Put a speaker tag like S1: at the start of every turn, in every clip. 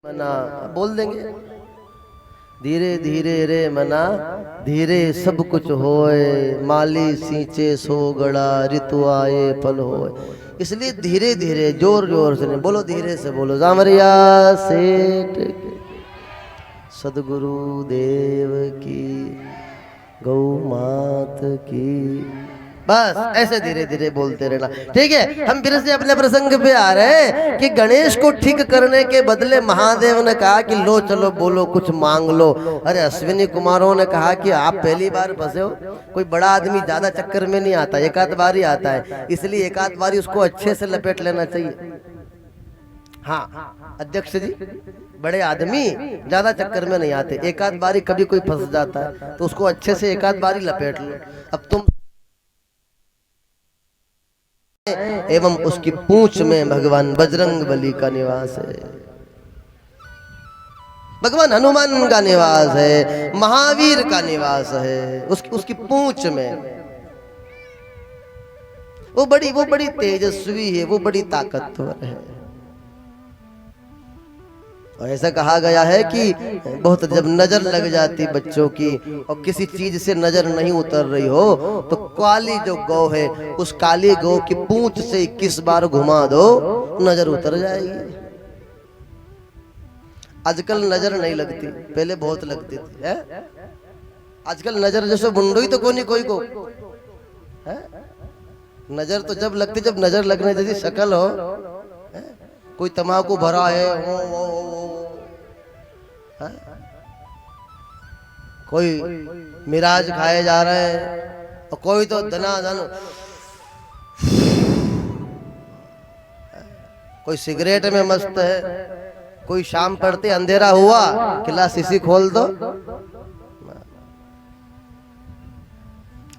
S1: मना बोल देंगे धीरे धीरे रे मना धीरे सब कुछ होए माली सींचे सो गड़ा ऋतु आए फल होए। इसलिए धीरे धीरे जोर जोर से नहीं बोलो, धीरे से बोलो। जामरिया सेठ सदगुरु देव की, गौ मात की, बस ऐसे धीरे धीरे बोलते रहना। ठीक है, हम फिर से अपने प्रसंग पे आ रहे हैं कि गणेश को ठीक करने के बदले महादेव ने कहा कि लो चलो बोलो कुछ मांग लो। अरे अश्विनी कुमारों ने कहा कि आप पहली बार फंसे हो, कोई बड़ा आदमी ज्यादा चक्कर में नहीं आता, एक आध बार ही आता है, इसलिए एक आध बार उसको अच्छे से लपेट लेना चाहिए। हाँ अध्यक्ष जी, बड़े आदमी ज्यादा चक्कर में नहीं आते, एक आध बारी कभी कोई फंस जाता है तो उसको अच्छे से एक आध बारी लपेट लो। अब तुम एवं उसकी पूंछ में भगवान बजरंग बली का निवास है, भगवान हनुमान का निवास है, महावीर का निवास है, उसकी पूंछ में। वो बड़ी तेजस्वी है, वो बड़ी ताकतवर है। और ऐसा कहा गया है कि बहुत जब नजर लग जाती बच्चों की और किसी चीज से नजर नहीं उतर रही हो तो काली जो गौ है उस काली गौ की पूंछ से 21 बार घुमा दो, नजर उतर जाएगी। आजकल नजर नहीं लगती, पहले बहुत लगती थी है? आजकल नजर जैसे बुंडोई तो कोई को है? नजर तो जब लगती जब नजर लगने जैसी शक्ल हो है? कोई तम्बाकू भरा है कोई मिराज खाए जा रहे हैं और कोई तो दनादन, कोई सिगरेट में मस्त है, कोई शाम पड़ते अंधेरा हुआ किला शीशी खोल दो।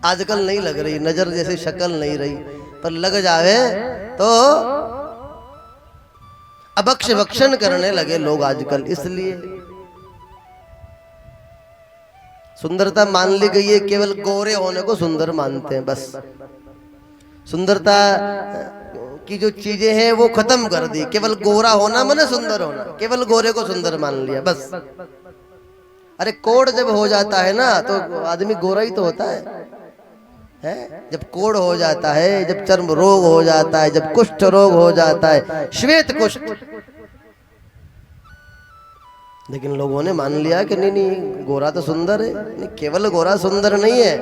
S1: आजकल नहीं लग रही नजर जैसी शक्ल नहीं रही, पर लग जावे तो अभक्ष भक्षण करने लगे लोग आजकल। इसलिए सुंदरता मान ली गई है, केवल गोरे होने को सुंदर मानते हैं, बस सुंदरता की जो चीजें हैं वो खत्म कर दी। केवल गोरा होना माने सुंदर होना, केवल गोरे को सुंदर मान लिया बस। अरे कोढ़ जब हो जाता है ना तो आदमी गोरा ही तो होता है? जब कोढ़ हो जाता है, जब चर्म रोग हो जाता है, जब कुष्ठ रोग हो जाता है, श्वेत कुष्ठ, लेकिन लोगों ने मान लिया कि नहीं गोरा तो सुंदर है। नहीं, केवल गोरा सुंदर नहीं है,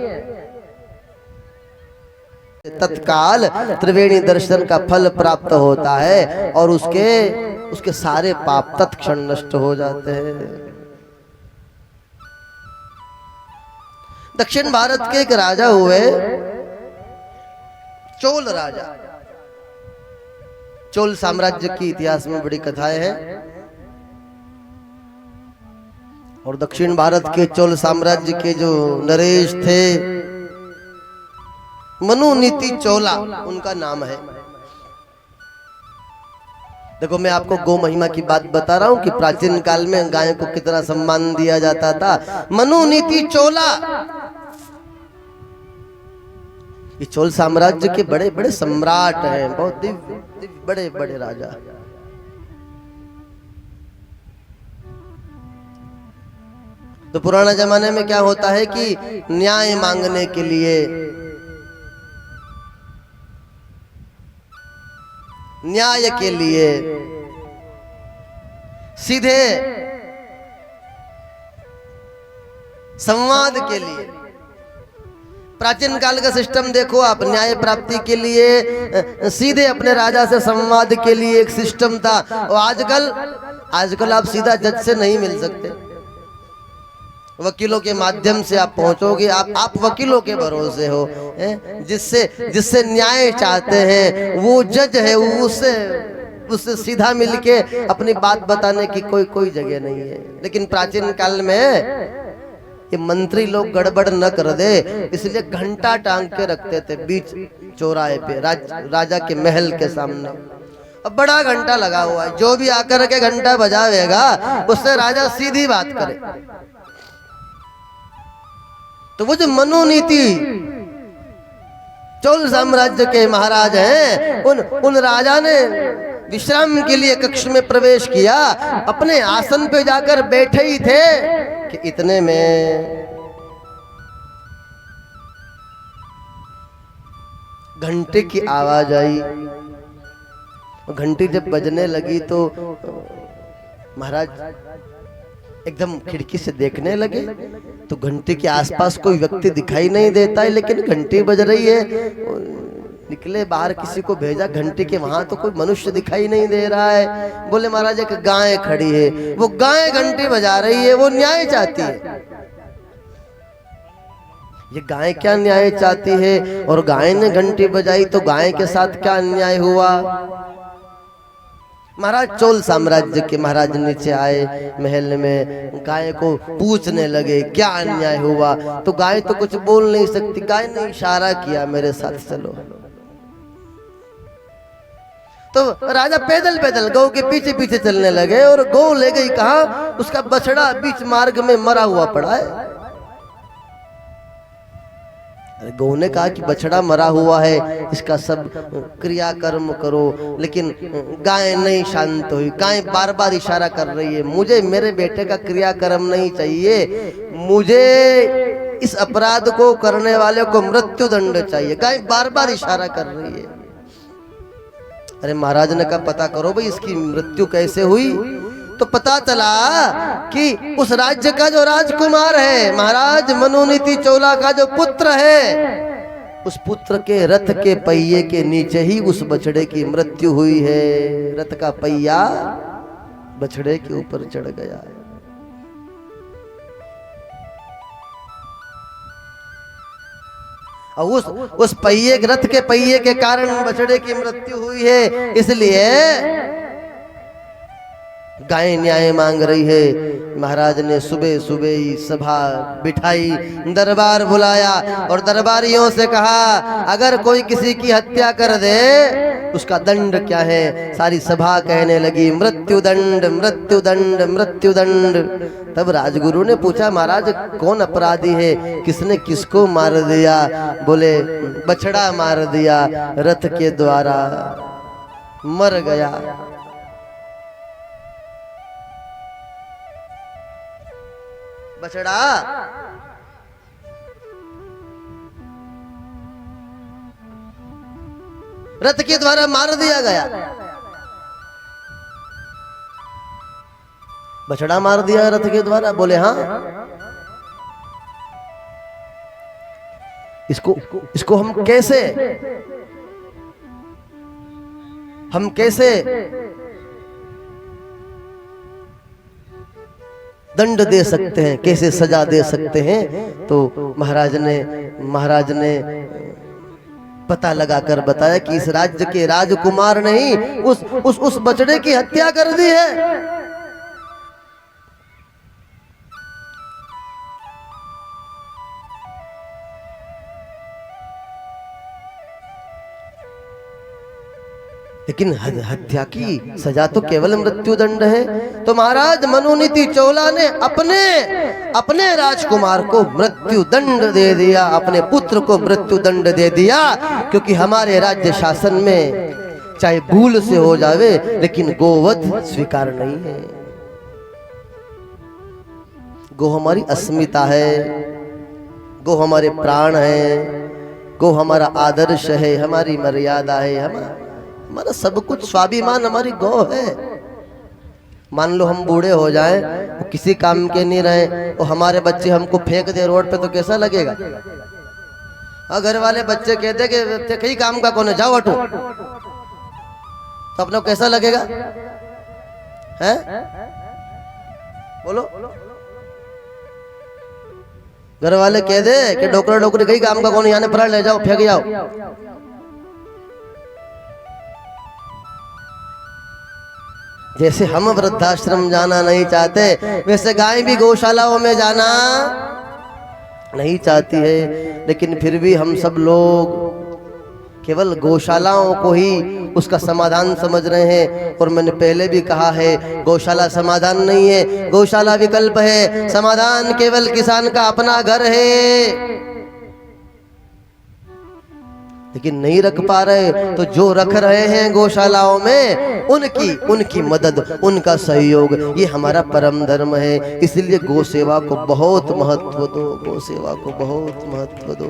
S1: तत्काल त्रिवेणी दर्शन का फल प्राप्त होता है और उसके सारे पाप तत्क्षण नष्ट हो जाते हैं। दक्षिण भारत के एक राजा हुए, चोल राजा। चोल साम्राज्य की इतिहास में बड़ी कथाएं हैं और दक्षिण भारत के चोल साम्राज्य के जो नरेश थे, मनुनीति चोला उनका नाम है। देखो मैं आपको गौ महिमा की बात बता रहा हूं कि प्राचीन काल में गाय को कितना सम्मान दिया जाता था। मनुनीति चोला ये चोल साम्राज्य के बड़े बड़े सम्राट हैं, बहुत दिव्य बड़े बड़े राजा। तो पुराने जमाने में क्या होता है कि न्याय मांगने के लिए, न्याय के लिए, सीधे संवाद के लिए, प्राचीन काल का सिस्टम देखो आप, न्याय प्राप्ति के लिए सीधे अपने राजा से संवाद के लिए एक सिस्टम था। और आजकल आप सीधा जज से नहीं मिल सकते, वकीलों के माध्यम से आप पहुंचोगे। आप वकीलों के भरोसे हो, जिससे न्याय चाहते हैं वो जज है, उससे सीधा मिलके अपनी बात बताने की कोई जगह नहीं है। लेकिन प्राचीन काल में ये मंत्री लोग गड़बड़ न कर दे इसलिए घंटा टांग के रखते थे बीच चौराहे पे, राजा के महल के सामने। अब बड़ा घंटा लगा हुआ है, जो भी आकर के घंटा बजावेगा उससे राजा सीधी बात करे। तो वो जो मनुनीति चोल साम्राज्य के महाराज हैं, उन राजा ने विश्राम के लिए कक्ष में प्रवेश किया, अपने आसन पे जाकर बैठे ही थे कि इतने में घंटे की आवाज आई। घंटी जब बजने लगी तो महाराज एकदम खिड़की से देखने लगे तो घंटी के आसपास कोई व्यक्ति दिखाई नहीं देता है, लेकिन घंटी बज रही है। निकले बाहर, किसी को भेजा घंटी के, वहां तो कोई मनुष्य दिखाई नहीं दे रहा है। बोले महाराज एक गाय खड़ी है, वो गाय घंटी बजा रही है, वो न्याय चाहती है। ये गाय क्या न्याय चाहती है? और गाय ने घंटी बजाई तो गाय के साथ क्या अन्याय हुआ? महाराज चोल साम्राज्य के महाराज नीचे आए महल में, गाय को पूछने लगे क्या अन्याय हुआ? तो गाय तो कुछ बोल नहीं सकती। गाय ने इशारा किया मेरे साथ चलो। तो राजा पैदल पैदल गौ के पीछे पीछे चलने लगे और गौ ले गई कहाँ? उसका बछड़ा बीच मार्ग में मरा हुआ पड़ा है। गौ ने कहा कि बछड़ा मरा हुआ है, इसका सब क्रियाकर्म करो, लेकिन गाय नहीं शांत हुई। गाय बार बार इशारा कर रही है, मुझे मेरे बेटे का क्रियाकर्म नहीं चाहिए, मुझे इस अपराध को करने वाले को मृत्यु दंड चाहिए। गाय बार बार इशारा कर रही है। अरे महाराज ने कहा पता करो भाई इसकी मृत्यु कैसे हुई। तो पता चला कि उस राज्य का जो राजकुमार है, महाराज मनोनीति चोला का जो पुत्र है, उस पुत्र के रथ के पहिए के नीचे ही उस बछड़े की मृत्यु हुई है। रथ का पहिया बछड़े के ऊपर चढ़ गया है। और उस पहिए, रथ के पहिए के कारण बछड़े की मृत्यु हुई है। इसलिए गाय न्याय मांग रही है। महाराज ने सुबह सुबह ही सभा बिठाई, दरबार बुलाया और दरबारियों से कहा अगर कोई किसी की हत्या कर दे उसका दंड क्या है? सारी सभा कहने लगी मृत्यु दंड, मृत्यु दंड, मृत्यु दंड। तब राजगुरु ने पूछा महाराज कौन अपराधी है, किसने किसको मार दिया? बोले बछड़ा मार दिया, रथ के द्वारा मर गया। बछड़ा रथ के द्वारा मार दिया गया। बछड़ा मार दिया रथ के द्वारा? बोले हाँ। इसको हम कैसे दंड दे सकते हैं, कैसे सजा दे सकते हैं? तो महाराज ने पता लगाकर बताया कि इस राज्य के राजकुमार ने ही उस बछड़े की हत्या कर दी है। लेकिन हत्या की सजा तो केवल मृत्यु दंड है। तो महाराज मनोनीति चोला ने अपने राजकुमार को मृत्यु दंड दे दिया, अपने पुत्र को मृत्यु दंड दे दिया, क्योंकि हमारे राज्य शासन में चाहे भूल से हो जावे लेकिन गोवध स्वीकार नहीं है। गो हमारी अस्मिता है, गो हमारे प्राण है, गो हमारा आदर्श है, हमारी मर्यादा है, हमारा सब कुछ, स्वाभिमान हमारी गौ है। मान लो हम बूढ़े हो जाएं, वो किसी काम के नहीं रहे और हमारे बच्चे हमको फेंक दे रोड पे तो कैसा लगेगा? घर वाले बच्चे कहते कि कई काम का कौन है, जाओ हटो, तो अपने को कैसा लगेगा? हैं? बोलो। घर वाले कह दे कि डोकरा डोकरी कई काम का कौन, यहाँ पकड़ ले जाओ, फेंक जाओ। जैसे हम वृद्धाश्रम जाना नहीं चाहते, वैसे गाय भी गौशालाओं में जाना नहीं चाहती है। लेकिन फिर भी हम सब लोग केवल गौशालाओं को ही उसका समाधान समझ रहे हैं। और मैंने पहले भी कहा है, गौशाला समाधान नहीं है, गौशाला विकल्प है, समाधान केवल किसान का अपना घर है। लेकिन नहीं रख पा रहे, तो जो रख रहे हैं गौशालाओं में उनकी मदद, उनका सहयोग, ये हमारा परम धर्म है। इसलिए गौ सेवा को बहुत महत्व दो, गौ सेवा को बहुत महत्व दो।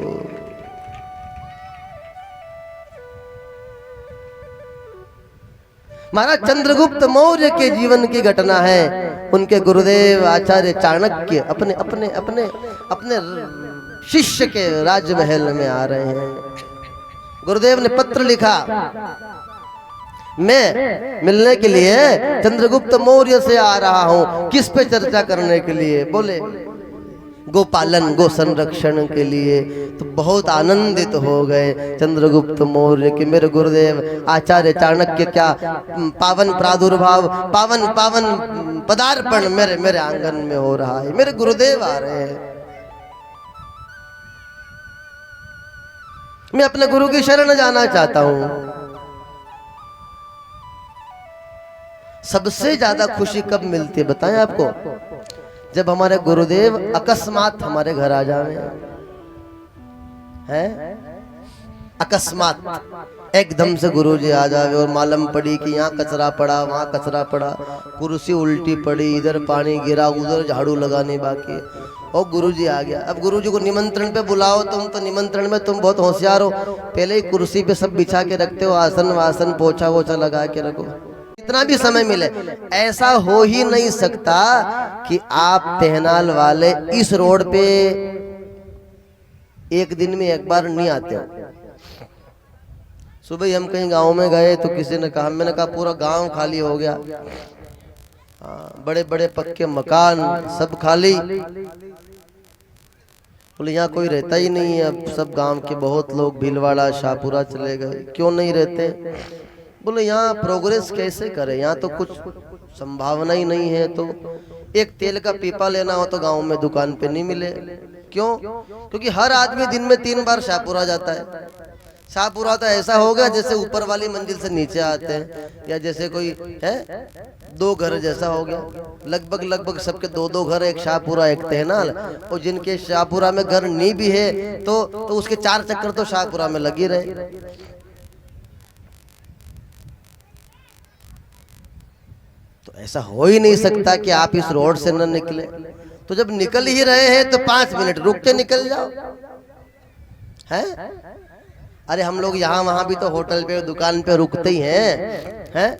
S1: महाराज चंद्रगुप्त मौर्य के जीवन की घटना है। उनके गुरुदेव आचार्य चाणक्य अपने अपने अपने अपने शिष्य के राजमहल में आ रहे हैं। गुरुदेव ने पत्र लिखा, मैं मिलने के लिए चंद्रगुप्त मौर्य से आ रहा हूं। किस पे चर्चा करने के लिए? बोले गोपालन, गो संरक्षण के लिए। तो बहुत आनंदित हो गए चंद्रगुप्त मौर्य कि मेरे गुरुदेव आचार्य चाणक्य क्या पावन प्रादुर्भाव, पावन पावन पदार्पण मेरे आंगन में हो रहा है, मेरे गुरुदेव आ रहे हैं। मैं अपने गुरु की शरण जाना चाहता हूं। सबसे ज्यादा खुशी कब मिलती है बताएं आपको? जब हमारे गुरुदेव अकस्मात हमारे घर आ जावे हैं। अकस्मात एकदम से गुरुजी आ जावे और मालूम पड़ी कि यहाँ कचरा पड़ा, वहां कचरा पड़ा, कुर्सी उल्टी पड़ी, इधर पानी गिरा, उधर झाड़ू लगाने बाकी, और गुरुजी आ गया। अब गुरुजी को निमंत्रण पे बुलाओ, तुम तो निमंत्रण में तुम बहुत होशियार हो, पहले ही कुर्सी पे सब बिछा के रखते हो, आसन वासन पोछा वोछा लगा के रखो। इतना भी समय मिले, ऐसा हो ही नहीं सकता कि आप तेहनाल वाले इस रोड पे एक दिन में एक बार नहीं आते हो। सुबह हम कहीं गांव में गए तो किसी ने कहा, मैंने कहा पूरा गांव खाली हो गया, बड़े बड़े पक्के मकान सब खाली, बोले यहाँ कोई रहता ही नहीं है, अब सब गांव के बहुत लोग भीलवाड़ा शाहपुरा चले गए। क्यों नहीं रहते? बोले यहाँ प्रोग्रेस कैसे करे, यहाँ तो कुछ संभावना ही नहीं है। तो एक तेल का पीपा लेना हो तो गांव में दुकान पे नहीं मिले। क्यों? क्योंकि हर आदमी दिन में 3 बार शाहपुरा जाता है। शाहपुरा तो ऐसा होगा जैसे ऊपर वाली मंजिल से नीचे आते हैं, या जैसे कोई है 2 घर जैसा हो गया। लगभग सबके 2 घर, एक शाहपुरा एक तेहनाल। और जिनके शाहपुरा में घर नहीं भी है तो उसके 4 चक्कर तो शाहपुरा में लगी रहे। तो ऐसा हो ही नहीं सकता कि आप इस रोड से न निकले। तो जब निकल ही रहे हैं तो 5 मिनट रुक के निकल जाओ, हैं? अरे हम लोग यहाँ वहां भी तो होटल पे दुकान पे रुकते ही हैं?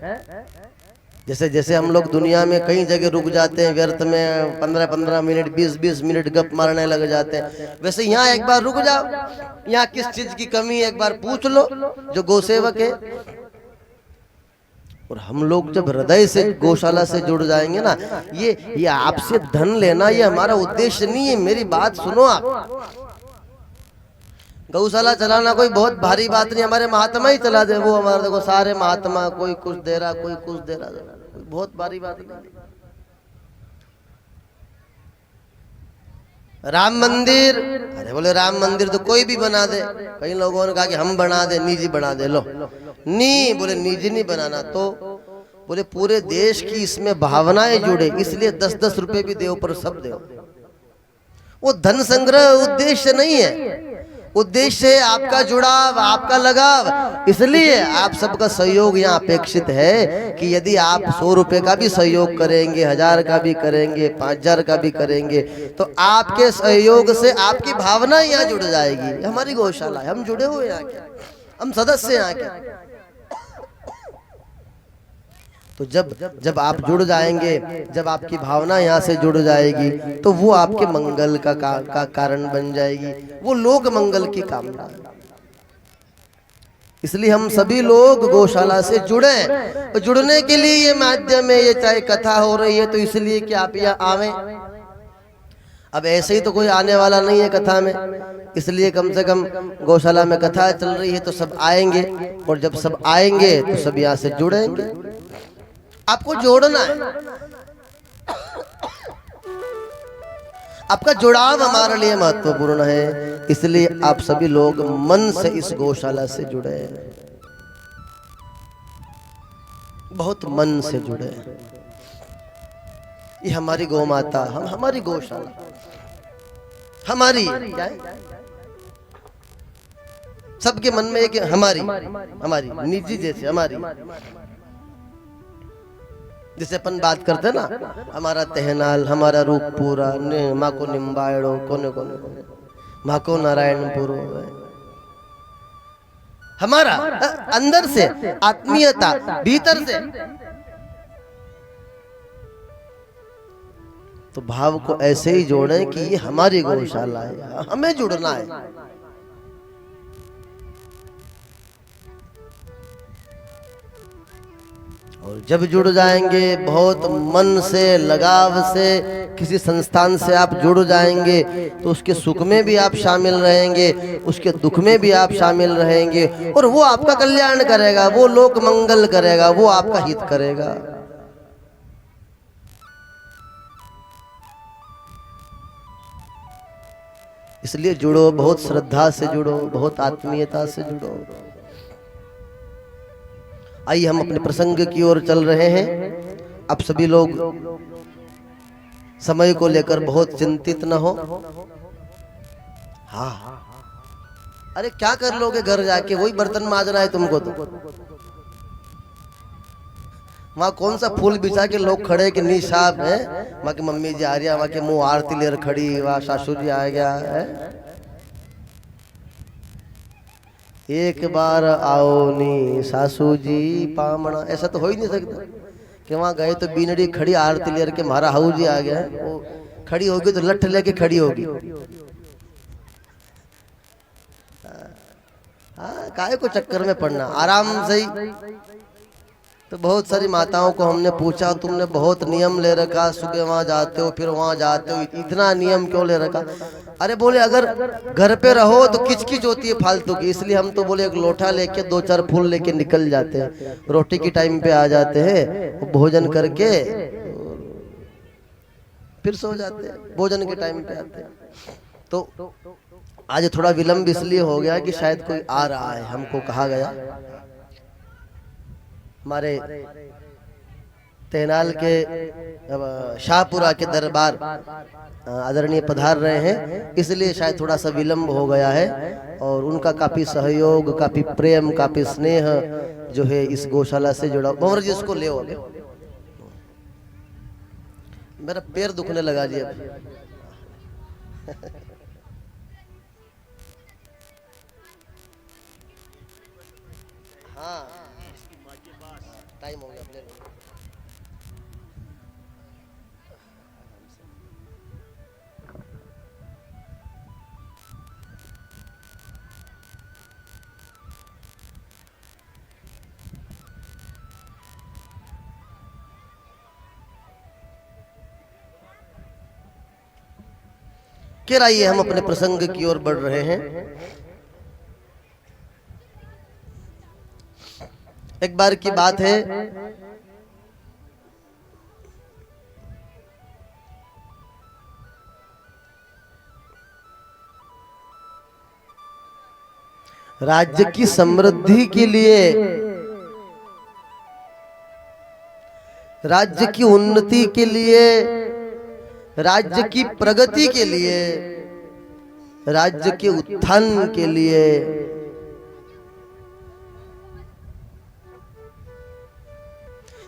S1: जैसे जैसे हम लोग दुनिया में कई जगह रुक जाते हैं व्यर्थ में, 15-15 मिनट 20-20 मिनट गप मारने लग जाते हैं, वैसे यहाँ एक बार रुक जाओ। यहाँ किस चीज की कमी है एक बार पूछ लो जो गौसेवक है। और हम लोग जब हृदय से गौशाला से जुड़ जाएंगे ना, ये आपसे धन लेना ये हमारा उद्देश्य नहीं है। मेरी बात सुनो आप, गौशाला चलाना कोई बहुत भारी बात नहीं, हमारे महात्मा ही चला दे। वो हमारे देखो सारे महात्मा, कोई कुछ दे रहा, कोई कुछ दे रहा, कोई बहुत भारी बात नहीं। राम मंदिर, अरे बोले राम मंदिर तो कोई भी बना दे। कई लोगों ने कहा कि हम बना दे, निजी बना दे। लो नहीं, बोले निजी नहीं बनाना, तो बोले पूरे देश की इसमें भावनाएं जुड़े, इसलिए 10-10 रुपए भी दो, पर सब दो। वो धन संग्रह उद्देश्य नहीं है, उद्देश्य है आपका जुड़ाव, आपका लगाव। इसलिए आप सबका सहयोग यहाँ अपेक्षित है कि यदि आप 100 रुपए का भी सहयोग करेंगे, 1000 का भी करेंगे, 5000 का भी करेंगे, तो आपके सहयोग से आपकी भावना यहाँ जुड़ जाएगी। हमारी गौशाला है, हम जुड़े हुए यहाँ के, हम सदस्य यहाँ के। तो जब आप जुड़ जाएंगे, जब आपकी भावना यहाँ से जुड़ जाएगी, तो वो आपके मंगल का कारण बन जाएगी, वो लोक मंगल की कामना। इसलिए हम सभी लोग गौशाला से जुड़े। तो जुड़ने के लिए ये माध्यम है, ये चाहे कथा हो रही है तो इसलिए कि आप यहाँ आवे। अब ऐसे ही तो कोई आने वाला नहीं है कथा में, इसलिए कम से कम गौशाला में कथा चल रही है तो सब आएंगे, और जब सब आएंगे तो सब यहाँ से जुड़ेंगे। आपको जोड़ना है, आपका जुड़ाव हमारे लिए महत्वपूर्ण है। इसलिए आप सभी लोग मन से इस गौशाला से जुड़े, बहुत मन से जुड़े। ये हमारी गौ माता, हमारी गौशाला हमारी क्या है? सबके मन में एक हमारी हमारी निजी, जैसे हमारी, जैसे अपन बात करते हैं ना, हमारा तहनाल, हमारा रूपपुरा, माँ को निम्बाड़ो, कोने कोने कोने, माँ को नारायणपुर, हमारा अंदर से आत्मीयता, भीतर से। तो भाव को ऐसे ही जोड़ें कि ये हमारी गौशाला है, हमें जुड़ना है। और जब जुड़ जाएंगे बहुत मन से, लगाव से, किसी संस्थान से आप जुड़ जाएंगे तो उसके सुख में भी आप शामिल रहेंगे, उसके दुख में भी आप शामिल रहेंगे, और वो आपका कल्याण करेगा, वो लोक मंगल करेगा, वो आपका हित करेगा। इसलिए जुड़ो, बहुत श्रद्धा से जुड़ो, बहुत आत्मीयता से जुड़ो। आइए हम अपने प्रसंग की ओर चल रहे हैं। अब सभी लोग समय को लेकर बहुत चिंतित न हो। हाँ, अरे क्या कर लोगे घर जाके, वही बर्तन मांजना है तुमको। तो वहाँ कौन सा फूल बिछा के लोग खड़े कि नहीं साहब है, वहाँ की मम्मी जी आ रही है, वहाँ के मुंह आरती लेकर खड़ी, वहाँ सासू जी आ गया है। एक बार आओ नी सासू जी पामना, ऐसा तो हो ही नहीं सकता कि वहाँ गए तो बीनड़ी खड़ी आरती लेकर के महारा हाऊ जी आ गया है, वो खड़ी होगी तो लठ लेके खड़ी होगी। हाँ, काहे को चक्कर में पड़ना, आराम से ही। तो बहुत सारी माताओं को हमने पूछा, तुमने बहुत नियम ले रखा, सुबह वहाँ जाते हो फिर वहाँ जाते हो, इतना नियम क्यों ले रखा? अरे बोले अगर घर पे रहो तो किचकिच होती है फालतू की, इसलिए हम तो बोले एक लोटा लेके 2-4 फूल लेके निकल जाते हैं, रोटी की टाइम पे आ जाते हैं, भोजन करके फिर सो जाते हैं, भोजन के टाइम पे आते हैं। तो आज थोड़ा विलम्ब इसलिए हो गया कि शायद कोई आ रहा है, हमको कहा गया। हमारे तेनाल के शाहपुरा के दरबार आदरणीय पधार रहे हैं, इसलिए शायद थोड़ा सा विलम्ब हो गया है। और उनका काफी सहयोग, काफी प्रेम, काफी स्नेह जो है इस गौशाला से जुड़ा। भंवर जी इसको ले हो, मेरा पैर दुखने लगा जी अब। हाँ, टाइम हो गया अपने। फिर आइए हम अपने प्रसंग की ओर बढ़ रहे हैं। एक बार की बात है, राज्य की समृद्धि के लिए, राज्य की उन्नति के लिए, राज्य की प्रगति के लिए, राज्य के उत्थान के लिए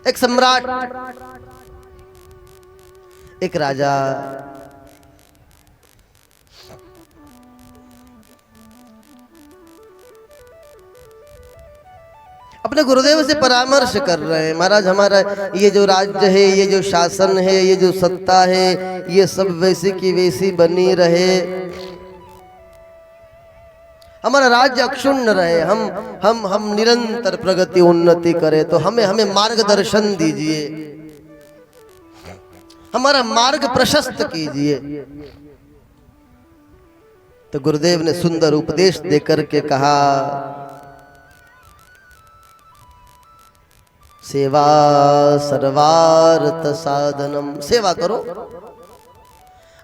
S1: एक सम्राट, एक राजा अपने गुरुदेव से परामर्श कर रहे हैं। महाराज, हमारा ये जो राज्य है, ये जो शासन है, ये जो सत्ता है, ये सब वैसी की वैसी बनी रहे, हमारा राज्य अक्षुण्ण रहे, हम निरंतर प्रगति उन्नति करें, तो हमें मार्गदर्शन दीजिए, हमारा मार्ग प्रशस्त कीजिए। तो गुरुदेव ने सुंदर उपदेश देकर के कहा, सेवा सर्वार्थ साधनम। सेवा करो।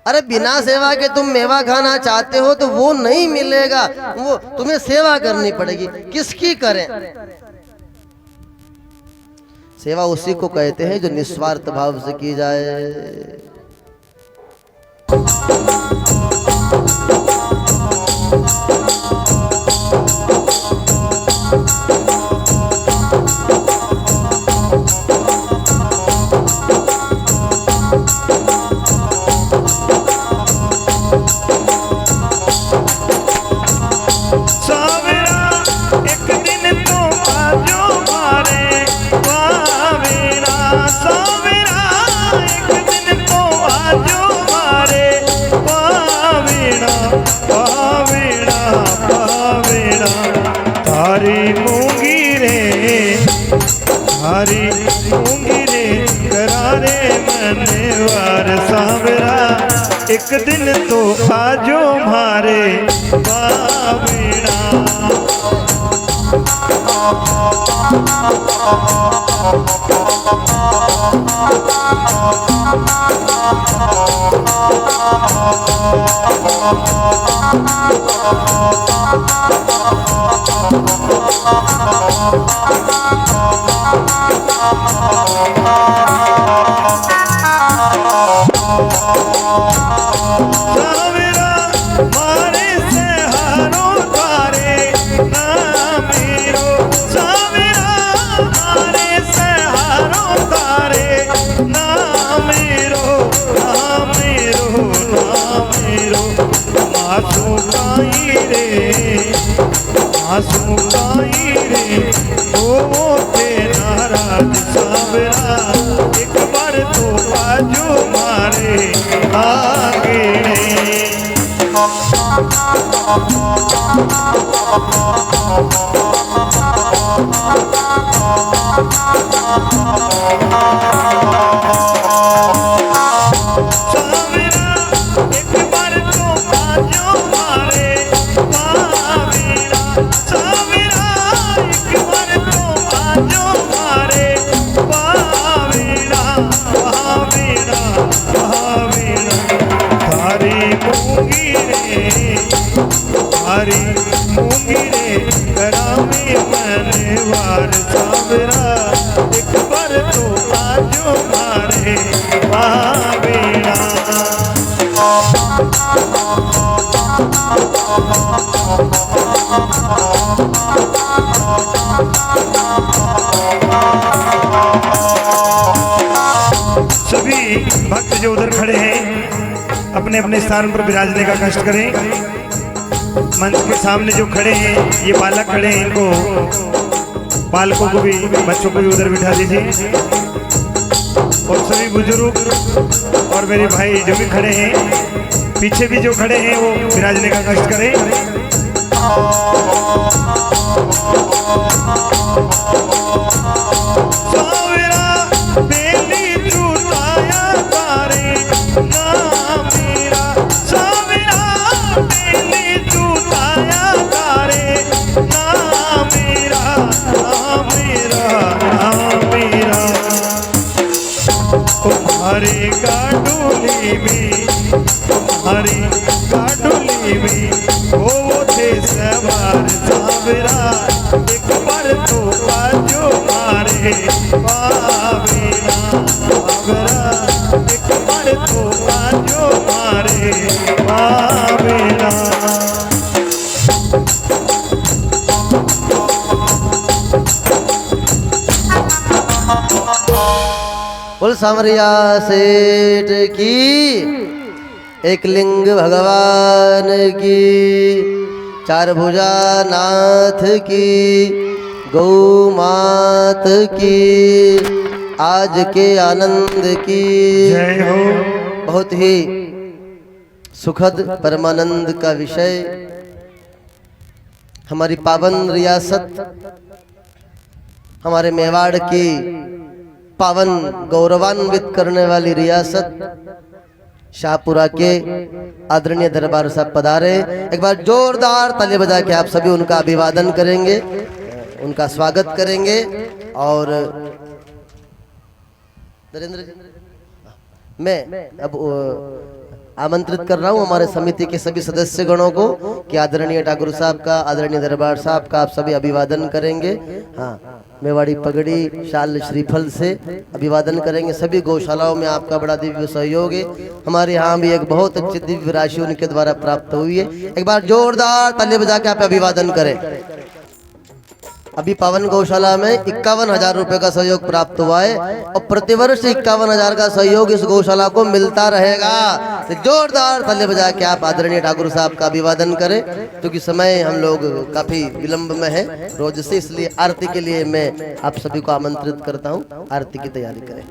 S1: अरे बिना सेवा के तुम मेवा खाना चाहते हो तो वो नहीं मिलेगा, वो तुम्हें सेवा करनी पड़ेगी। किसकी करें? सेवा उसी को कहते हैं जो निस्वार्थ भाव से की जाए।
S2: वार सावरा, एक दिन तो आजो मारे बावीणा। सावरा मारे से हारो तारे ना मेरो, सावरा मारे से हारो तारे ना मेरो, ना मेरो, ना मेरो। आंसू काई रे, आंसू काई रे, वो थे नाराज सावरा, एक बार तो आजो मारे आगे। हरी मूंगी रे करामी मैंने वार सावरा, एक बार तो आजो मारे बावीणा। सभी भक्त जो उधर खड़े हैं अपने अपने स्थान पर विराजने का कष्ट करें। मंच के सामने जो खड़े हैं ये बालक खड़े हैं, इनको बालकों को भी, बच्चों को भी उधर बिठा दीजिए। और सभी बुजुर्ग और मेरे भाई जो भी खड़े हैं पीछे भी जो खड़े हैं वो विराजने का कष्ट करें। हरी गाडुली में, हरी गाडुली में, वो थे सवार सावरा, एक बार तो आजो मारे बावीणा सावरा, एक बार तो आजो मारे बावीणा।
S1: बोल सामरिया सेठ की, एक लिंग भगवान की, चार भुजा नाथ की, गौ मात की, आज के आनंद की
S2: जय हो।
S1: बहुत ही सुखद परमानंद का विषय हमारी पावन रियासत, हमारे मेवाड़ की पावन गौरवान्वित करने वाली रियासत शाहपुरा के आदरणीय दरबार साहब पधारे। एक बार जोरदार ताली बजा के आप सभी उनका अभिवादन करेंगे, उनका स्वागत करेंगे। और नरेंद्र जी, मैं अब आमंत्रित कर रहा हूं हमारे समिति के सभी सदस्य गणों को कि आदरणीय ठाकुर साहब का, आदरणीय दरबार साहब का आप सभी अभिवादन करेंगे। हाँ, मेवाड़ी पगड़ी शाल श्रीफल से अभिवादन करेंगे। सभी गौशालाओं में आपका बड़ा दिव्य सहयोग है। हमारे यहाँ भी एक बहुत अच्छी दिव्य राशि उनके द्वारा प्राप्त हुई है। एक बार जोरदार ताली बजा के आप अभिवादन करें। अभी पावन गौशाला में 51,000 रुपए का सहयोग प्राप्त हुआ है और प्रतिवर्ष 51,000 का सहयोग इस गौशाला को मिलता रहेगा। तो जोरदार ताली बजा के आप आदरणीय ठाकुर साहब का अभिवादन करें, क्योंकि समय हम लोग काफी विलंब में है रोज से, इसलिए आरती के लिए मैं आप सभी को आमंत्रित करता हूँ। आरती की तैयारी करें।